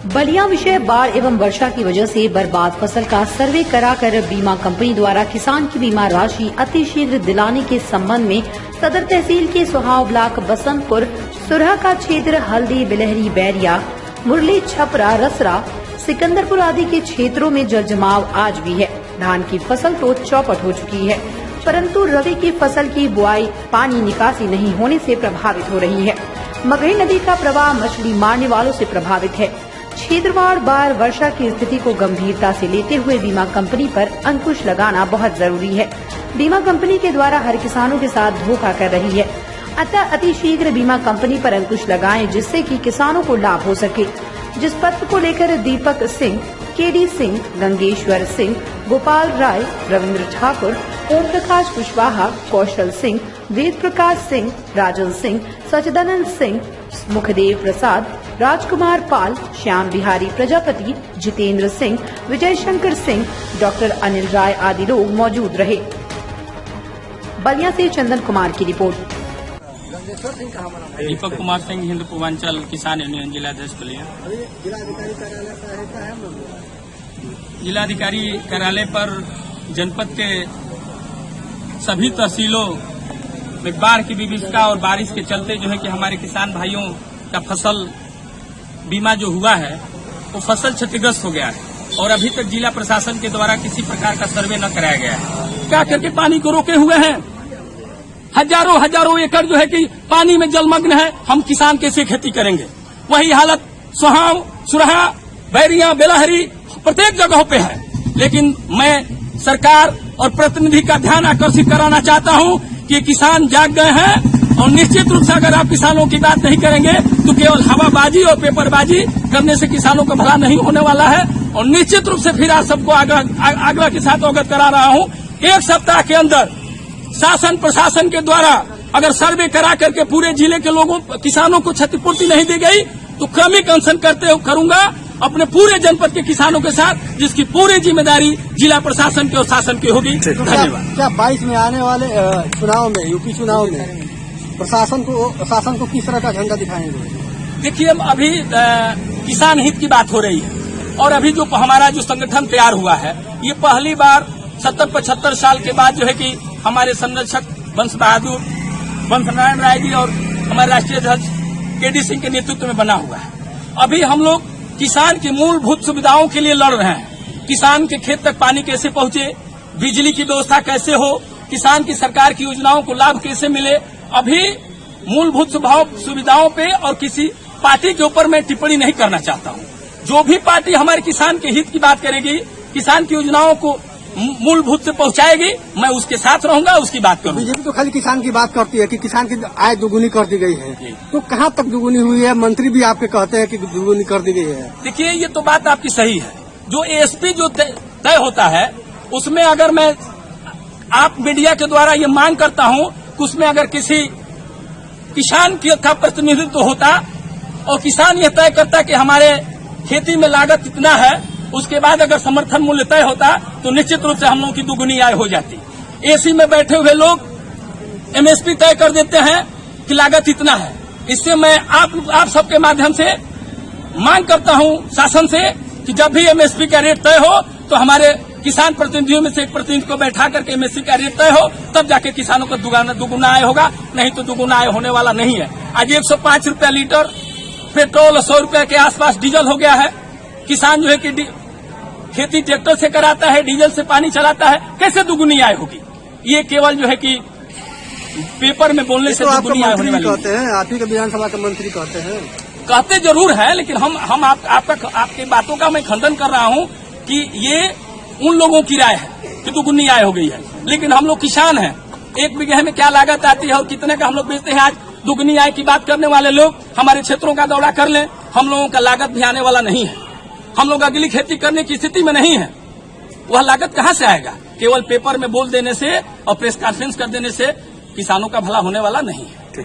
बलिया विषय बाढ़ एवं वर्षा की वजह से बर्बाद फसल का सर्वे कराकर बीमा कंपनी द्वारा किसान की बीमा राशि अतिशीघ्र दिलाने के संबंध में सदर तहसील के सुहाव ब्लॉक बसंतपुर, सुरहा का क्षेत्र हल्दी, बिलहरी, बैरिया, मुरली, छपरा, रसरा, सिकंदरपुर आदि के क्षेत्रों में जल जमाव आज भी है। धान की फसल तो चौपट हो चुकी है, परंतु रबी की फसल की बुआई पानी निकासी नहीं होने से प्रभावित हो रही है। मगही नदी का प्रवाह मछली मारने वालों से प्रभावित है। क्षेत्रवार बाढ़ वर्षा की स्थिति को गंभीरता से लेते हुए बीमा कंपनी पर अंकुश लगाना बहुत जरूरी है। बीमा कंपनी के द्वारा हर किसानों के साथ धोखा कर रही है, अतः अतिशीघ्र बीमा कंपनी पर अंकुश लगाएं जिससे कि किसानों को लाभ हो सके। जिस पत्र को लेकर दीपक सिंह, केडी सिंह, गंगेश्वर सिंह, गोपाल राय, रविंद्र ठाकुर, ओम प्रकाश कुशवाहा, कौशल सिंह, वेद प्रकाश सिंह, राजन सिंह, सचिदानंद सिंह, मुखदेव प्रसाद, राजकुमार पाल, श्याम बिहारी प्रजापति, जितेंद्र सिंह, विजय शंकर सिंह, डॉक्टर अनिल राय आदि लोग मौजूद रहे। बलिया से चंदन कुमार की रिपोर्ट। दीपक कुमार सिंह, हिंद पूर्वांचल किसान यूनियन जिलाध्यक्ष बलिया। जिलाधिकारी कार्यालय पर जनपद के सभी तहसीलों में बाढ़ की विभीषिका और बारिश के चलते जो है कि हमारे किसान भाइयों का फसल बीमा जो हुआ है वो फसल क्षतिग्रस्त हो गया है और अभी तक जिला प्रशासन के द्वारा किसी प्रकार का सर्वे न कराया गया है। क्या करके पानी को रोके हुए हैं, हजारों एकड़ जो है कि पानी में जलमग्न है। हम किसान कैसे खेती करेंगे? वही हालत सुहाव, सुरहा, बैरिया, बेलहरी प्रत्येक जगहों पे है। लेकिन मैं सरकार और प्रतिनिधि का ध्यान आकर्षित कराना चाहता हूं कि किसान जाग गए हैं और निश्चित रूप से अगर आप किसानों की बात नहीं करेंगे तो केवल हवाबाजी और पेपरबाजी करने से किसानों का भला नहीं होने वाला है। और निश्चित रूप से फिर आप सबको आग्रह के साथ अवगत करा रहा हूं, एक सप्ताह के अंदर शासन प्रशासन के द्वारा अगर सर्वे करा करके पूरे जिले के लोगों किसानों को क्षतिपूर्ति नहीं दी गई तो क्रमिक अनशन करूंगा अपने पूरे जनपद के किसानों के साथ, जिसकी पूरी जिम्मेदारी जिला प्रशासन की और शासन की होगी। धन्यवाद। क्या 22 में आने वाले चुनाव में, यूपी चुनाव में शासन को किस तरह का झंडा दिखाएंगे? देखिए, अभी किसान हित की बात हो रही है और अभी जो हमारा जो संगठन तैयार हुआ है ये पहली बार 70-75 साल के बाद जो है कि हमारे संरक्षक वंशनारायण राय जी और हमारे राष्ट्रीय अध्यक्ष केडी सिंह के नेतृत्व में बना हुआ है। अभी हम लोग किसान की मूलभूत सुविधाओं के लिए लड़ रहे हैं। किसान के खेत तक पानी कैसे पहुंचे, बिजली की व्यवस्था कैसे हो, किसान की सरकार की योजनाओं को लाभ कैसे मिले। अभी मूलभूत सुविधाओं पे और किसी पार्टी के ऊपर मैं टिप्पणी नहीं करना चाहता हूं। जो भी पार्टी हमारे किसान के हित की बात करेगी, किसान की योजनाओं को मूलभूत से पहुंचाएगी, मैं उसके साथ रहूंगा, उसकी बात करूंगा। बीजेपी तो खाली किसान की बात करती है कि किसान की आय दोगुनी कर दी गई है, तो कहां तक दोगुनी हुई है? मंत्री भी आपके कहते हैं कि दोगुनी कर दी गई है। देखिए, ये तो बात आपकी सही है। जो एएसपी जो तय होता है उसमें अगर मैं आप मीडिया के द्वारा ये मांग करता हूं कि उसमें अगर किसी किसान का प्रतिनिधित्व होता और किसान ये तय करता कि हमारे खेती में लागत इतना है, उसके बाद अगर समर्थन मूल्य तय होता तो निश्चित रूप से हम लोगों की दुगुनी आय हो जाती। एसी में बैठे हुए लोग एमएसपी तय कर देते हैं कि लागत इतना है। इससे मैं आप सबके माध्यम से मांग करता हूं शासन से कि जब भी एमएसपी का रेट तय हो तो हमारे किसान प्रतिनिधियों में से एक प्रतिनिधि को बैठा करके एमएसपी का रेट तय हो, तब जाके किसानों को दुगुना आय होगा, नहीं तो दुगुना आय होने वाला नहीं है। आज 105 रुपया लीटर पेट्रोल, 100 रुपया के आसपास डीजल हो गया है। किसान जो है कि खेती ट्रैक्टर से कराता है, डीजल से पानी चलाता है, कैसे दुगुनी आय होगी? ये केवल जो है कि पेपर में बोलने से दुगुनी आय होने वाली कहते हैं। आप ही के विधानसभा के मंत्री कहते हैं। कहते जरूर है, लेकिन हम आपकी बातों का मैं खंडन कर रहा हूं कि ये उन लोगों की राय है कि दुगुनी आय हो गई है। लेकिन हम लोग किसान हैं, 1 बीघे में क्या लागत आती है और कितने का हम लोग बेचते हैं। आज दुगुनी आय की बात करने वाले लोग हमारे क्षेत्रों का दौरा कर लें, हम लोगों का लागत भी आने वाला नहीं है। हम लोग अगली खेती करने की स्थिति में नहीं है। वह लागत कहां से आएगा? केवल पेपर में बोल देने से और प्रेस कॉन्फ्रेंस कर देने से किसानों का भला होने वाला नहीं है।